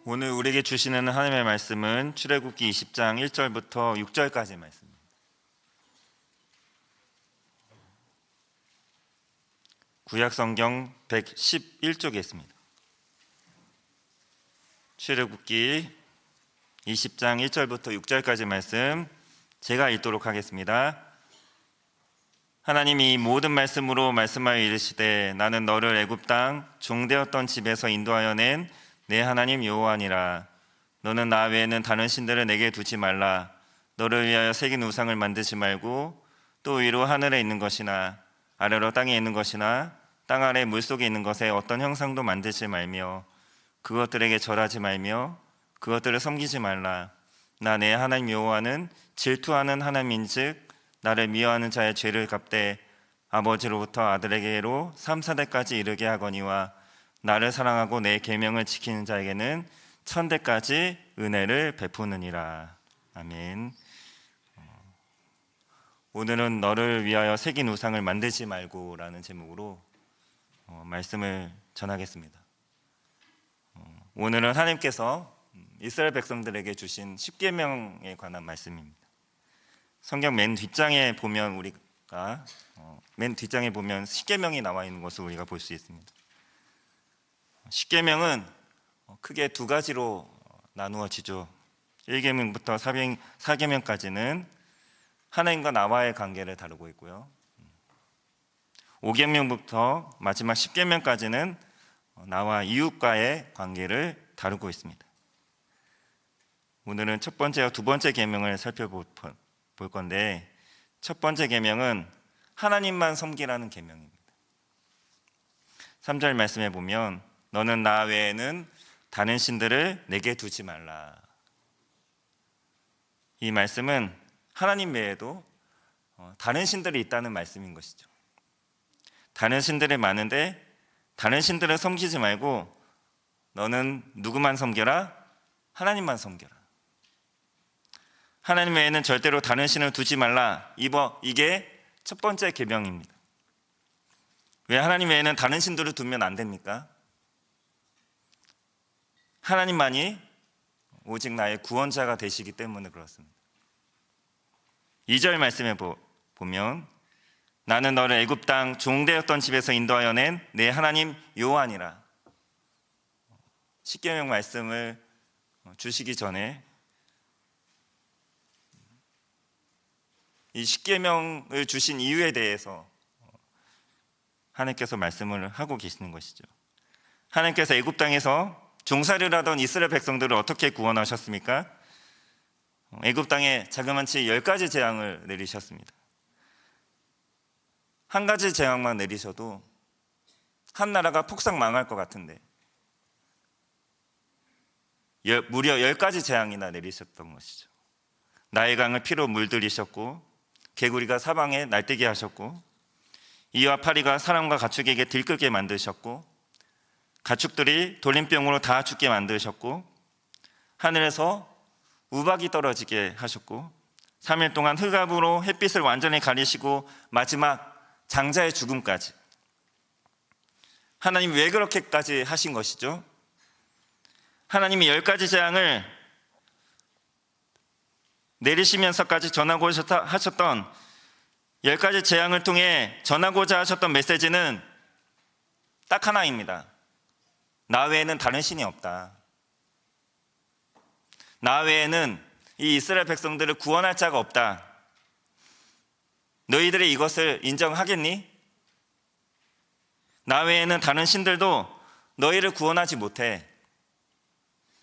오늘 우리에게 주시는 하나님의 말씀은 출애굽기 20장 1절부터 6절까지 말씀입니다. 구약성경 111쪽에 있습니다. 출애굽기 20장 1절부터 6절까지 말씀 제가 읽도록 하겠습니다. 하나님이 이 모든 말씀으로 말씀하여 이르시되 나는 너를 애굽 땅 종되었던 집에서 인도하여 낸 내 하나님 여호와니라. 너는 나 외에는 다른 신들을 내게 두지 말라. 너를 위하여 새긴 우상을 만들지 말고 또 위로 하늘에 있는 것이나 아래로 땅에 있는 것이나 땅 아래 물속에 있는 것에 어떤 형상도 만들지 말며 그것들에게 절하지 말며 그것들을 섬기지 말라. 나 내 하나님 여호와는 질투하는 하나님인즉 나를 미워하는 자의 죄를 갚되 아버지로부터 아들에게로 3, 4대까지 이르게 하거니와 나를 사랑하고 내 계명을 지키는 자에게는 1000대까지 은혜를 베푸느니라. 아멘. 오늘은 너를 위하여 새긴 우상을 만들지 말고 라는 제목으로 말씀을 전하겠습니다. 오늘은 하나님께서 이스라엘 백성들에게 주신 10계명에 관한 말씀입니다. 성경 맨 뒷장에 보면 우리가 맨 뒷장에 보면 10계명이 나와 있는 것을 우리가 볼 수 있습니다. 10계명은 크게 두 가지로 나누어지죠. 1계명부터 4계명까지는 하나님과 나와의 관계를 다루고 있고요. 5계명부터 마지막 10계명까지는 나와 이웃과의 관계를 다루고 있습니다. 오늘은 첫 번째와 두 번째 계명을 살펴볼 건데, 첫 번째 계명은 하나님만 섬기라는 계명입니다. 3절 말씀에 보면 너는 나 외에는 다른 신들을 내게 두지 말라. 이 말씀은 하나님 외에도 다른 신들이 있다는 말씀인 것이죠. 다른 신들이 많은데 다른 신들을 섬기지 말고 너는 누구만 섬겨라? 하나님만 섬겨라. 하나님 외에는 절대로 다른 신을 두지 말라. 이게 첫 번째 계명입니다. 왜 하나님 외에는 다른 신들을 두면 안 됩니까? 하나님만이 오직 나의 구원자가 되시기 때문에 그렇습니다. 2절 말씀에 보면 나는 너를 애굽 땅 종되었던 집에서 인도하여 낸 내 하나님 여호와니라. 10계명 말씀을 주시기 전에 이 10계명을 주신 이유에 대해서 하나님께서 말씀을 하고 계시는 것이죠. 하나님께서 애굽 땅에서 종살이를 하던 이스라엘 백성들을 어떻게 구원하셨습니까? 애굽 땅에 자그마치 10가지 재앙을 내리셨습니다. 한 가지 재앙만 내리셔도 한 나라가 폭삭 망할 것 같은데 무려 10가지 재앙이나 내리셨던 것이죠. 나일강을 피로 물들이셨고 개구리가 사방에 날뛰게 하셨고 이와 파리가 사람과 가축에게 들끓게 만드셨고 가축들이 돌림병으로 다 죽게 만드셨고 하늘에서 우박이 떨어지게 하셨고 3일 동안 흑암으로 햇빛을 완전히 가리시고 마지막 장자의 죽음까지. 하나님 왜 그렇게까지 하신 것이죠? 하나님이 10가지 재앙을 내리시면서까지 전하고 하셨던 10가지 재앙을 통해 전하고자 하셨던 메시지는 딱 하나입니다. 나 외에는 다른 신이 없다. 나 외에는 이 이스라엘 백성들을 구원할 자가 없다. 너희들이 이것을 인정하겠니? 나 외에는 다른 신들도 너희를 구원하지 못해.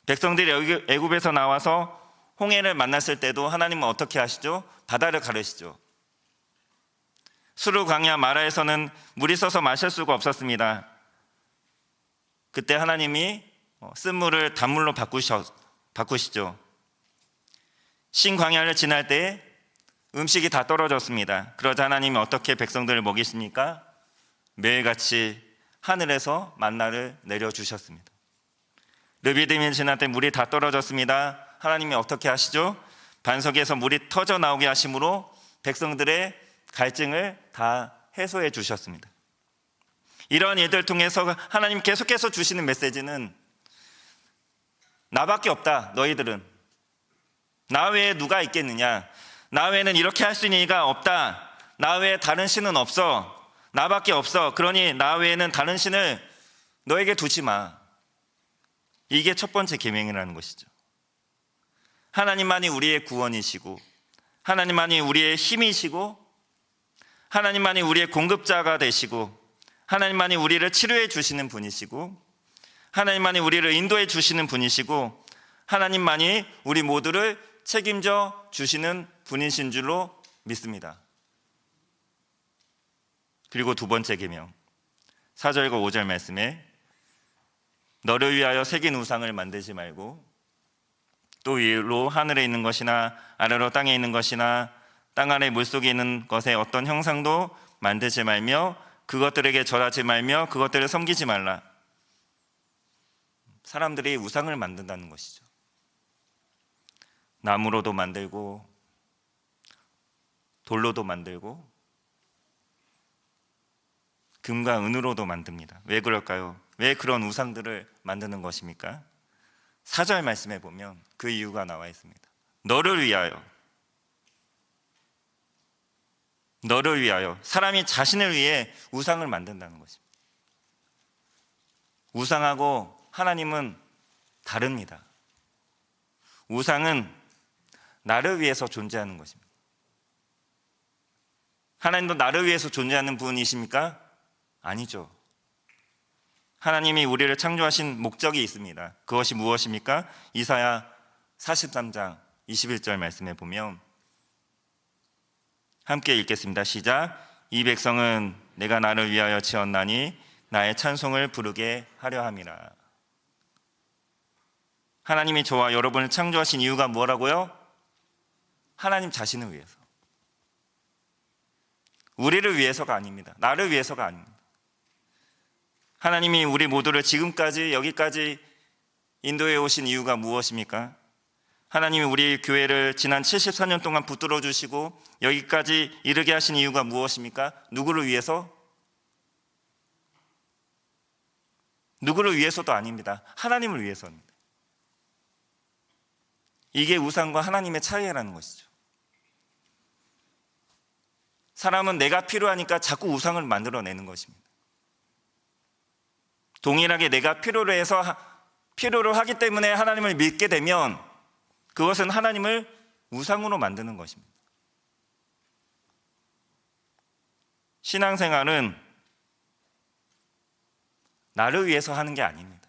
백성들이 애굽에서 나와서 홍해를 만났을 때도 하나님은 어떻게 하시죠? 바다를 가르시죠. 수르 광야 마라에서는 물이 써서 마실 수가 없었습니다. 그때 하나님이 쓴물을 단물로 바꾸시죠. 신광야를 지날 때 음식이 다 떨어졌습니다. 그러자 하나님이 어떻게 백성들을 먹이십니까? 매일같이 하늘에서 만나를 내려주셨습니다. 르비딤을 지날 때 물이 다 떨어졌습니다. 하나님이 어떻게 하시죠? 반석에서 물이 터져 나오게 하심으로 백성들의 갈증을 다 해소해 주셨습니다. 이러한 일들을 통해서 하나님 계속해서 주시는 메시지는 나밖에 없다. 너희들은 나 외에 누가 있겠느냐? 나 외에는 이렇게 할 수 있는 이가 없다. 나 외에 다른 신은 없어. 나밖에 없어. 그러니 나 외에는 다른 신을 너에게 두지 마. 이게 첫 번째 계명이라는 것이죠. 하나님만이 우리의 구원이시고, 하나님만이 우리의 힘이시고, 하나님만이 우리의 공급자가 되시고, 하나님만이 우리를 치료해 주시는 분이시고, 하나님만이 우리를 인도해 주시는 분이시고, 하나님만이 우리 모두를 책임져 주시는 분이신 줄로 믿습니다. 그리고 두 번째 계명 4절과 5절 말씀에 너를 위하여 새긴 우상을 만들지 말고 또 위로 하늘에 있는 것이나 아래로 땅에 있는 것이나 땅 아래 물속에 있는 것에 어떤 형상도 만들지 말며 그것들에게 절하지 말며 그것들을 섬기지 말라. 사람들이 우상을 만든다는 것이죠. 나무로도 만들고 돌로도 만들고 금과 은으로도 만듭니다. 왜 그럴까요? 왜 그런 우상들을 만드는 것입니까? 4절 말씀에 보면 그 이유가 나와 있습니다. 너를 위하여, 너를 위하여. 사람이 자신을 위해 우상을 만든다는 것입니다. 우상하고 하나님은 다릅니다. 우상은 나를 위해서 존재하는 것입니다. 하나님도 나를 위해서 존재하는 분이십니까? 아니죠. 하나님이 우리를 창조하신 목적이 있습니다. 그것이 무엇입니까? 이사야 43장 21절 말씀에 보면 함께 읽겠습니다. 시작. 이 백성은 내가 나를 위하여 지었나니 나의 찬송을 부르게 하려 함이라. 하나님이 저와 여러분을 창조하신 이유가 뭐라고요? 하나님 자신을 위해서. 우리를 위해서가 아닙니다. 나를 위해서가 아닙니다. 하나님이 우리 모두를 지금까지 여기까지 인도해 오신 이유가 무엇입니까? 하나님이 우리 교회를 지난 74년 동안 붙들어 주시고 여기까지 이르게 하신 이유가 무엇입니까? 누구를 위해서? 누구를 위해서도 아닙니다. 하나님을 위해서입니다. 이게 우상과 하나님의 차이라는 것이죠. 사람은 내가 필요하니까 자꾸 우상을 만들어내는 것입니다. 동일하게 내가 필요로 하기 때문에 하나님을 믿게 되면 그것은 하나님을 우상으로 만드는 것입니다. 신앙생활은 나를 위해서 하는 게 아닙니다.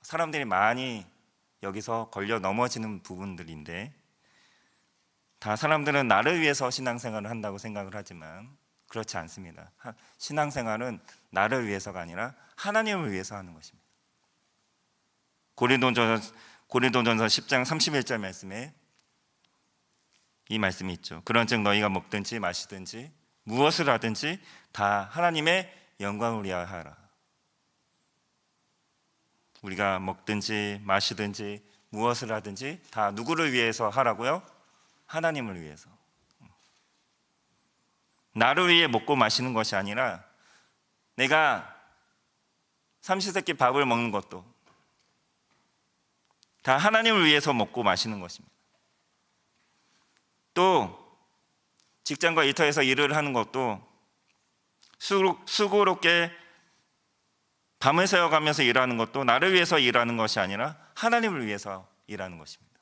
사람들이 많이 여기서 걸려 넘어지는 부분들인데 다 사람들은 나를 위해서 신앙생활을 한다고 생각을 하지만 그렇지 않습니다. 신앙생활은 나를 위해서가 아니라 하나님을 위해서 하는 것입니다. 고린도전서 10장 31절 말씀에 이 말씀이 있죠. 그런즉 너희가 먹든지 마시든지 무엇을 하든지 다 하나님의 영광을 위하여 하라. 우리가 먹든지 마시든지 무엇을 하든지 다 누구를 위해서 하라고요? 하나님을 위해서. 나를 위해 먹고 마시는 것이 아니라 내가 삼시세끼 밥을 먹는 것도 다 하나님을 위해서 먹고 마시는 것입니다. 또 직장과 일터에서 일을 하는 것도 수고롭게 밤을 새워가면서 일하는 것도 나를 위해서 일하는 것이 아니라 하나님을 위해서 일하는 것입니다.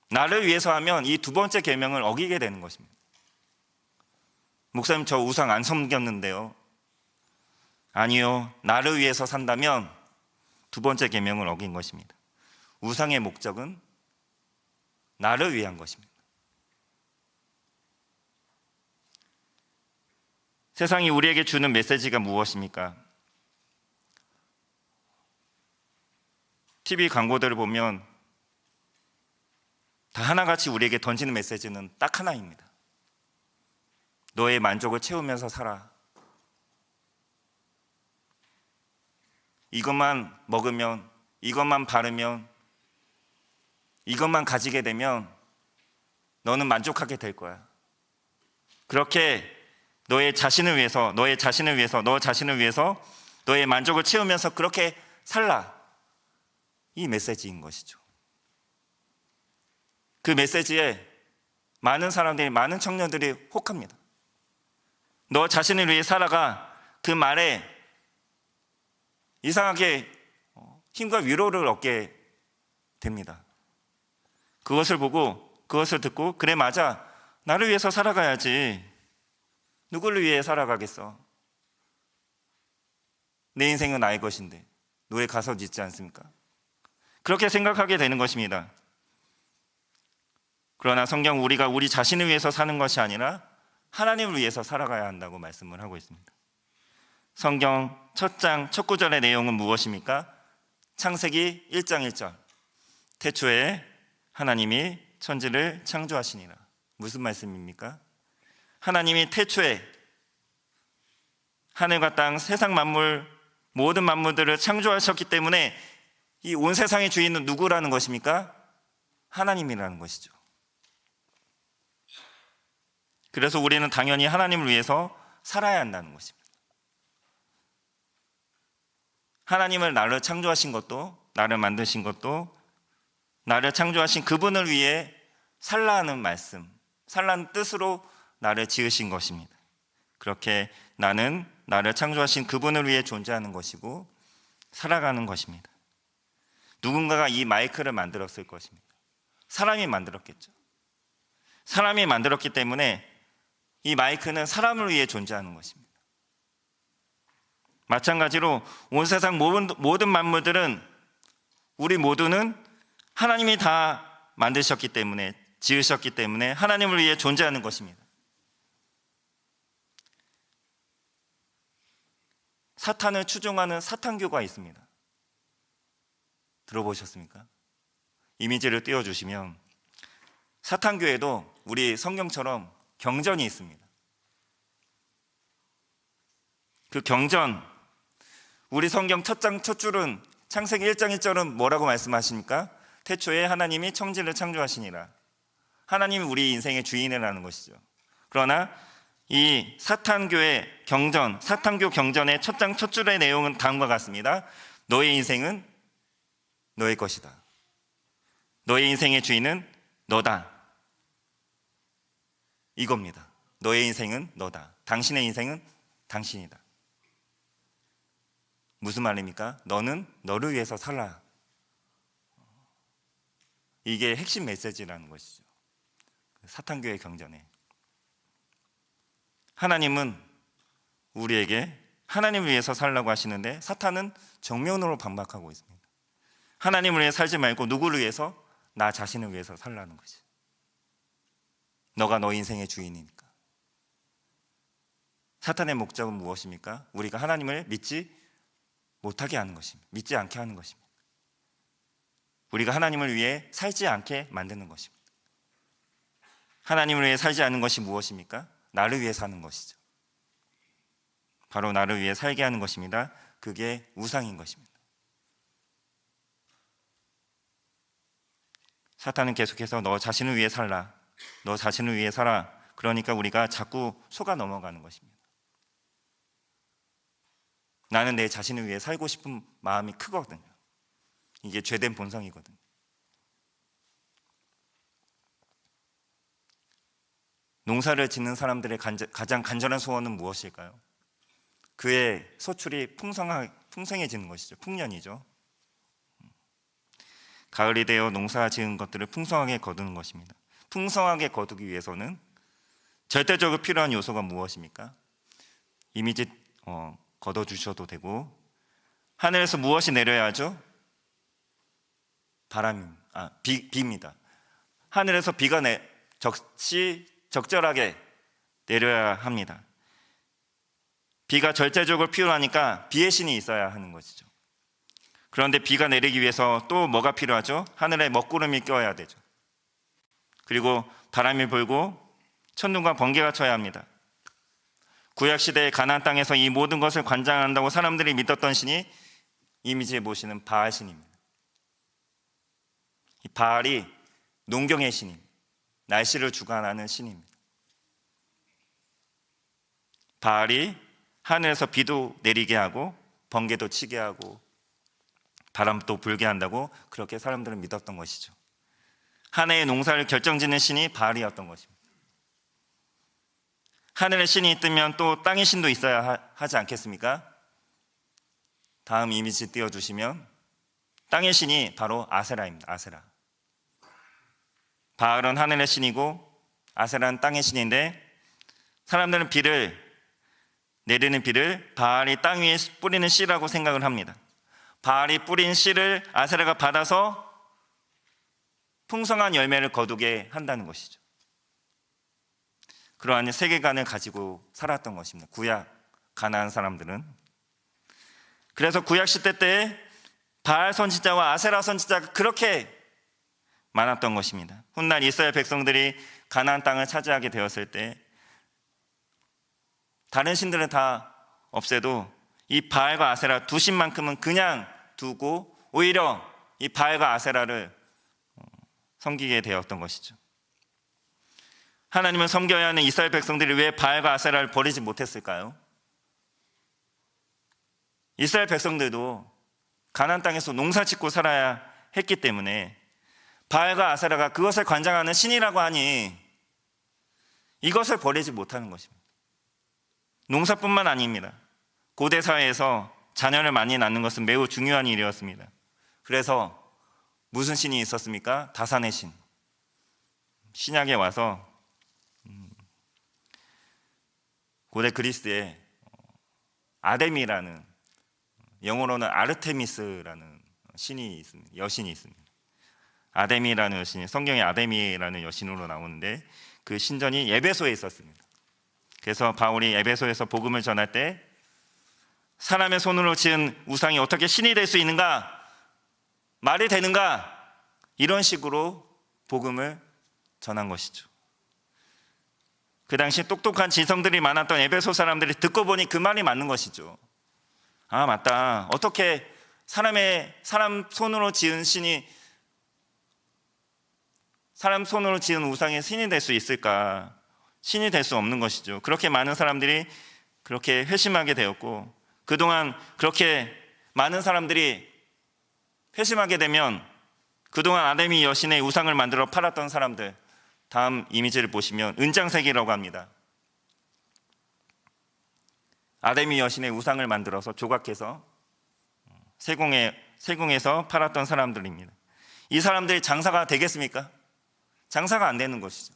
나를 위해서 하면 이 두 번째 계명을 어기게 되는 것입니다. 목사님, 저 우상 안 섬겼는데요. 아니요, 나를 위해서 산다면 두 번째 계명을 어긴 것입니다. 우상의 목적은 나를 위한 것입니다. 세상이 우리에게 주는 메시지가 무엇입니까? TV 광고들을 보면 다 하나같이 우리에게 던지는 메시지는 딱 하나입니다. 너의 만족을 채우면서 살아. 이것만 먹으면, 이것만 바르면, 이것만 가지게 되면 너는 만족하게 될 거야. 그렇게 너 자신을 위해서 너의 만족을 채우면서 그렇게 살라. 이 메시지인 것이죠. 그 메시지에 많은 사람들이, 많은 청년들이 혹합니다. 너 자신을 위해 살아가. 그 말에 이상하게 힘과 위로를 얻게 됩니다. 그것을 보고, 그것을 듣고, 그래 맞아, 나를 위해서 살아가야지. 누구를 위해 살아가겠어? 내 인생은 나의 것인데. 노래 가사 있지 않습니까? 그렇게 생각하게 되는 것입니다. 그러나 성경, 우리가 우리 자신을 위해서 사는 것이 아니라 하나님을 위해서 살아가야 한다고 말씀을 하고 있습니다. 성경 첫 장 첫 구절의 내용은 무엇입니까? 창세기 1장 1절. 태초에 하나님이 천지를 창조하시니라. 무슨 말씀입니까? 하나님이 태초에 하늘과 땅, 세상 만물, 모든 만물들을 창조하셨기 때문에 이 온 세상의 주인은 누구라는 것입니까? 하나님이라는 것이죠. 그래서 우리는 당연히 하나님을 위해서 살아야 한다는 것입니다. 하나님을 나를 창조하신 것도, 나를 만드신 것도, 나를 창조하신 그분을 위해 살라는 말씀, 살라는 뜻으로 나를 지으신 것입니다. 그렇게 나는 나를 창조하신 그분을 위해 존재하는 것이고 살아가는 것입니다. 누군가가 이 마이크를 만들었을 것입니다. 사람이 만들었겠죠. 사람이 만들었기 때문에 이 마이크는 사람을 위해 존재하는 것입니다. 마찬가지로 온 세상 모든 만물들은, 우리 모두는 하나님이 다 만드셨기 때문에, 지으셨기 때문에 하나님을 위해 존재하는 것입니다. 사탄을 추종하는 사탄교가 있습니다. 들어보셨습니까? 이미지를 띄워주시면, 사탄교에도 우리 성경처럼 경전이 있습니다. 그 경전, 우리 성경 첫 장 첫 줄은, 창세기 1장 1절은 뭐라고 말씀하십니까? 태초에 하나님이 천지를 창조하시니라. 하나님이 우리 인생의 주인이라는 것이죠. 그러나 이 사탄교의 경전, 사탄교 경전의 첫 장 첫 줄의 내용은 다음과 같습니다. 너의 인생은 너의 것이다. 너의 인생의 주인은 너다. 이겁니다. 너의 인생은 너다. 당신의 인생은 당신이다. 무슨 말입니까? 너는 너를 위해서 살라. 이게 핵심 메시지라는 것이죠. 사탄교의 경전에 하나님은 우리에게 하나님을 위해서 살라고 하시는데, 사탄은 정면으로 반박하고 있습니다. 하나님을 위해 살지 말고 누구를 위해서? 나 자신을 위해서 살라는 것이. 너가 너 인생의 주인이니까. 사탄의 목적은 무엇입니까? 우리가 하나님을 믿지 못하게 하는 것입니다. 믿지 않게 하는 것입니다. 우리가 하나님을 위해 살지 않게 만드는 것입니다. 하나님을 위해 살지 않는 것이 무엇입니까? 나를 위해 사는 것이죠. 바로 나를 위해 살게 하는 것입니다. 그게 우상인 것입니다. 사탄은 계속해서 너 자신을 위해 살라, 너 자신을 위해 살아. 그러니까 우리가 자꾸 속아 넘어가는 것입니다. 나는 내 자신을 위해 살고 싶은 마음이 크거든요. 이게 죄된 본성이거든요. 농사를 짓는 사람들의 가장 간절한 소원은 무엇일까요? 그의 소출이 풍성해지는 것이죠. 풍년이죠. 가을이 되어 농사 지은 것들을 풍성하게 거두는 것입니다. 풍성하게 거두기 위해서는 절대적으로 필요한 요소가 무엇입니까? 이미지 걷어주셔도 되고, 하늘에서 무엇이 내려야 하죠? 비입니다. 하늘에서 비가 적절하게 내려야 합니다. 비가 절대적으로 필요하니까 비의 신이 있어야 하는 것이죠. 그런데 비가 내리기 위해서 또 뭐가 필요하죠? 하늘에 먹구름이 껴야 되죠. 그리고 바람이 불고 천둥과 번개가 쳐야 합니다. 구약시대의 가나안 땅에서 이 모든 것을 관장한다고 사람들이 믿었던 신이 이미지에 보시는 바알 신입니다. 이 바알이 농경의 신입니다. 날씨를 주관하는 신입니다. 바알이 하늘에서 비도 내리게 하고 번개도 치게 하고 바람도 불게 한다고 그렇게 사람들은 믿었던 것이죠. 한 해의 농사를 결정짓는 신이 바알이었던 것입니다. 하늘의 신이 있으면 또 땅의 신도 있어야 하지 않겠습니까? 다음 이미지 띄워주시면 땅의 신이 바로 아세라입니다. 아세라. 바알은 하늘의 신이고 아세라는 땅의 신인데, 사람들은 내리는 비를 바알이 땅 위에 뿌리는 씨라고 생각을 합니다. 바알이 뿌린 씨를 아세라가 받아서 풍성한 열매를 거두게 한다는 것이죠. 그러한 세계관을 가지고 살았던 것입니다. 구약 가나안 사람들은. 그래서 구약 시대 때 바알 선지자와 아세라 선지자가 그렇게 많았던 것입니다. 훗날 이스라엘 백성들이 가나안 땅을 차지하게 되었을 때 다른 신들은 다 없애도 이 바알과 아세라 두 신만큼은 그냥 두고 오히려 이 바알과 아세라를 섬기게 되었던 것이죠. 하나님을 섬겨야 하는 이스라엘 백성들이 왜 바알과 아세라를 버리지 못했을까요? 이스라엘 백성들도 가나안 땅에서 농사 짓고 살아야 했기 때문에 바알과 아세라가 그것을 관장하는 신이라고 하니 이것을 버리지 못하는 것입니다. 농사뿐만 아닙니다. 고대 사회에서 자녀를 많이 낳는 것은 매우 중요한 일이었습니다. 그래서 무슨 신이 있었습니까? 다산의 신. 신약에 와서 고대 그리스에 아데미라는, 영어로는 아르테미스라는 신이 있습니다. 여신이 있습니다. 아데미라는 여신이 성경에 아데미라는 여신으로 나오는데 그 신전이 에베소에 있었습니다. 그래서 바울이 에베소에서 복음을 전할 때 사람의 손으로 지은 우상이 어떻게 신이 될 수 있는가? 말이 되는가? 이런 식으로 복음을 전한 것이죠. 그 당시 똑똑한 지성들이 많았던 에베소 사람들이 듣고 보니 그 말이 맞는 것이죠. 아, 맞다. 어떻게 사람 손으로 지은 신이, 사람 손으로 지은 우상이 신이 될 수 있을까? 신이 될 수 없는 것이죠. 그렇게 많은 사람들이 그렇게 회심하게 되었고, 그동안 그렇게 많은 사람들이 회심하게 되면 그동안 아데미 여신의 우상을 만들어 팔았던 사람들, 다음 이미지를 보시면 은장색이라고 합니다. 아데미 여신의 우상을 만들어서 조각해서 세공에서 팔았던 사람들입니다. 이 사람들이 장사가 되겠습니까? 장사가 안 되는 것이죠.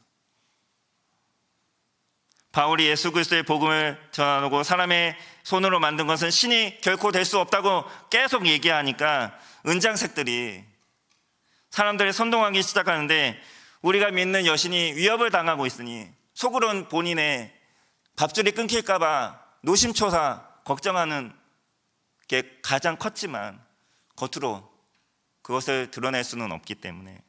바울이 예수 그리스도의 복음을 전하고 사람의 손으로 만든 것은 신이 결코 될 수 없다고 계속 얘기하니까 은장색들이 사람들이 선동하기 시작하는데, 우리가 믿는 여신이 위협을 당하고 있으니 속으로는 본인의 밥줄이 끊길까 봐 노심초사 걱정하는 게 가장 컸지만 겉으로 그것을 드러낼 수는 없기 때문에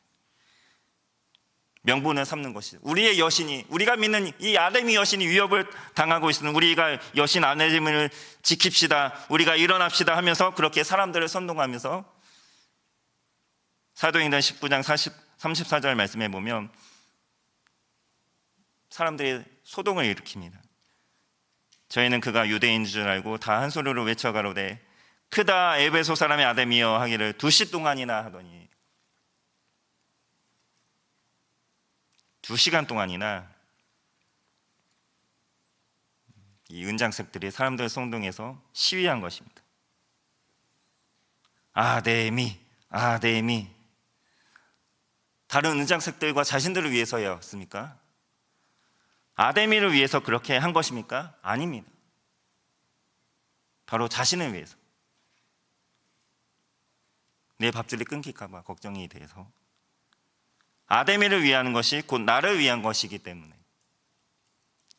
명분을 삼는 것이죠. 우리의 여신이, 우리가 믿는 이 아데미 여신이 위협을 당하고 있으면 우리가 여신 아데미를 지킵시다, 우리가 일어납시다 하면서 그렇게 사람들을 선동하면서, 사도행전 19장 34절 말씀해 보면 사람들이 소동을 일으킵니다. 저희는 그가 유대인인 줄 알고 다 한 소리로 외쳐가로되 크다 에베소 사람의 아데미여 하기를 2시 동안이나 하더니, 2시간 동안이나 이 은장색들이 사람들을 선동해서 시위한 것입니다. 아데미, 아데미. 다른 은장색들과 자신들을 위해서였습니까? 아데미를 위해서 그렇게 한 것입니까? 아닙니다. 바로 자신을 위해서. 내 밥줄이 끊길까 봐 걱정이 돼서 아데미를 위하는 것이 곧 나를 위한 것이기 때문에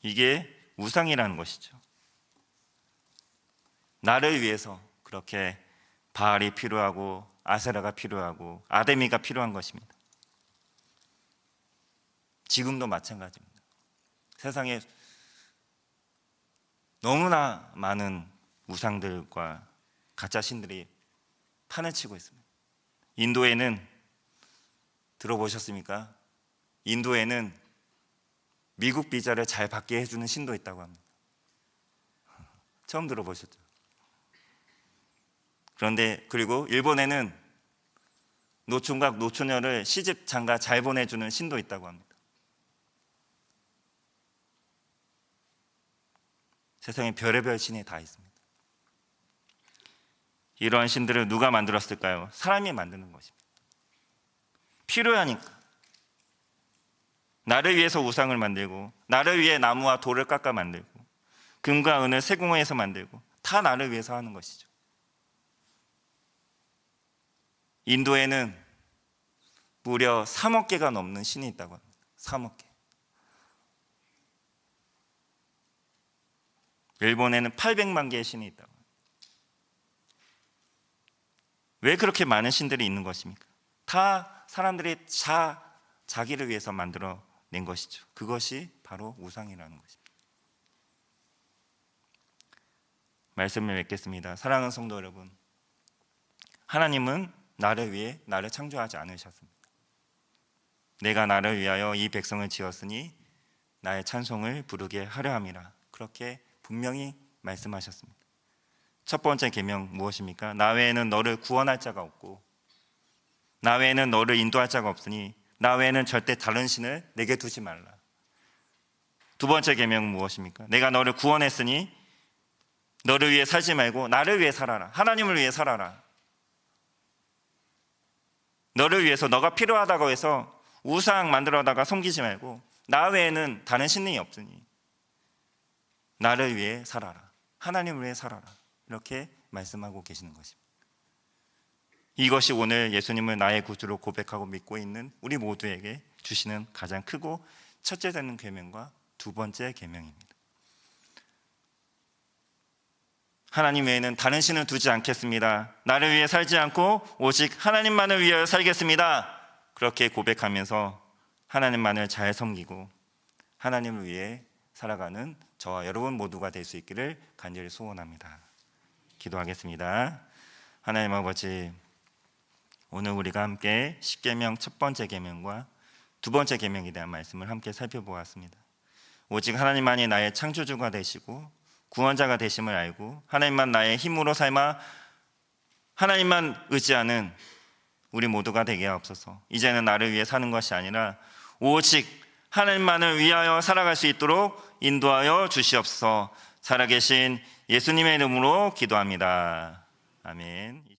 이게 우상이라는 것이죠. 나를 위해서 그렇게 바알이 필요하고 아세라가 필요하고 아데미가 필요한 것입니다. 지금도 마찬가지입니다. 세상에 너무나 많은 우상들과 가짜 신들이 판을 치고 있습니다. 인도에는 들어보셨습니까? 인도에는 미국 비자를 잘 받게 해주는 신도 있다고 합니다. 처음 들어보셨죠? 그런데 그리고 일본에는 노총각 노처녀를 시집 장가 잘 보내주는 신도 있다고 합니다. 세상에 별의별 신이 다 있습니다. 이러한 신들을 누가 만들었을까요? 사람이 만드는 것입니다. 필요하니까. 나를 위해서 우상을 만들고, 나를 위해 나무와 돌을 깎아 만들고, 금과 은을 세공해서 만들고, 다 나를 위해서 하는 것이죠. 인도에는 무려 3억 개가 넘는 신이 있다고 합니다. 3억 개. 일본에는 800만 개의 신이 있다고 합니다. 왜 그렇게 많은 신들이 있는 것입니까? 다 사람들이 자기를 위해서 만들어낸 것이죠. 그것이 바로 우상이라는 것입니다. 말씀을 맺겠습니다. 사랑하는 성도 여러분, 하나님은 나를 위해 나를 창조하지 않으셨습니다. 내가 나를 위하여 이 백성을 지었으니 나의 찬송을 부르게 하려 함이라. 그렇게 분명히 말씀하셨습니다. 첫 번째 계명 무엇입니까? 나 외에는 너를 구원할 자가 없고 나 외에는 너를 인도할 자가 없으니 나 외에는 절대 다른 신을 내게 두지 말라. 두 번째 계명은 무엇입니까? 내가 너를 구원했으니 너를 위해 살지 말고 나를 위해 살아라. 하나님을 위해 살아라. 너를 위해서 너가 필요하다고 해서 우상 만들어다가 섬기지 말고 나 외에는 다른 신이 없으니 나를 위해 살아라. 하나님을 위해 살아라. 이렇게 말씀하고 계시는 것입니다. 이것이 오늘 예수님을 나의 구주로 고백하고 믿고 있는 우리 모두에게 주시는 가장 크고 첫째 되는 계명과 두 번째 계명입니다. 하나님 외에는 다른 신을 두지 않겠습니다. 나를 위해 살지 않고 오직 하나님만을 위하여 살겠습니다. 그렇게 고백하면서 하나님만을 잘 섬기고 하나님을 위해 살아가는 저와 여러분 모두가 될 수 있기를 간절히 소원합니다. 기도하겠습니다. 하나님 아버지, 오늘 우리가 함께 십계명 첫 번째 계명과 두 번째 계명에 대한 말씀을 함께 살펴보았습니다. 오직 하나님만이 나의 창조주가 되시고 구원자가 되심을 알고 하나님만 나의 힘으로 삶아 하나님만 의지하는 우리 모두가 되게 하옵소서. 이제는 나를 위해 사는 것이 아니라 오직 하나님만을 위하여 살아갈 수 있도록 인도하여 주시옵소서. 살아계신 예수님의 이름으로 기도합니다. 아멘.